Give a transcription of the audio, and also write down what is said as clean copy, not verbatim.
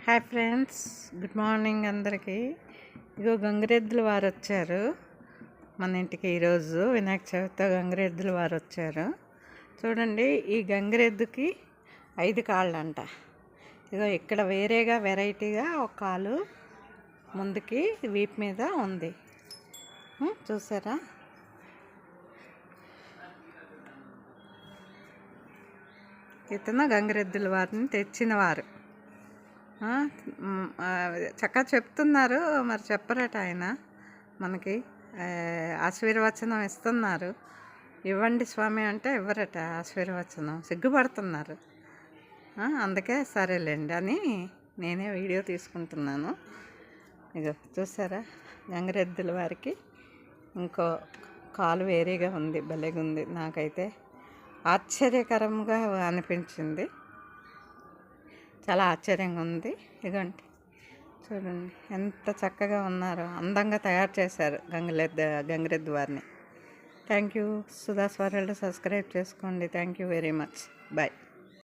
Hi friends, good morning అందరికీ. ఇగో గంగిరెద్దుల వారు వచ్చారు మన ఇంటికి. ఈరోజు వినాయక చవితి గంగిరెద్దుల వారు వచ్చారు. చూడండి, ఈ గంగిరెద్దుకి 5 కాళ్ళంట. ఇగో ఇక్కడ వేరేగా వెరైటీగా ఒక కాలు ముందుకి వీపు మీద ఉంది. చూసారా? ఇతను గంగిరెద్దుల వారిని తెచ్చినవారు. చక్కగా చెప్తున్నారు, మరి చెప్పరట ఆయన. మనకి ఆశీర్వచనం ఇస్తున్నారు. ఇవ్వండి స్వామి అంటే ఇవ్వరట ఆశీర్వచనం, సిగ్గుపడుతున్నారు. అందుకే సరేలేండి అని నేనే వీడియో తీసుకుంటున్నాను. ఇగో చూసారా, గంగిరెద్దుల వారికి ఇంకో కాలు వేరేగా ఉంది, భలేగా ఉంది. నాకైతే ఆశ్చర్యకరంగా అనిపించింది, చాలా ఆశ్చర్యంగా ఉంది. ఇదిగోండి, చూడండి ఎంత చక్కగా ఉన్నారో, అందంగా తయారు చేశారు గంగిరెద్దు వారిని. Thank you. Sudha's world subscribe చేసుకోండి. Thank you very much. Bye.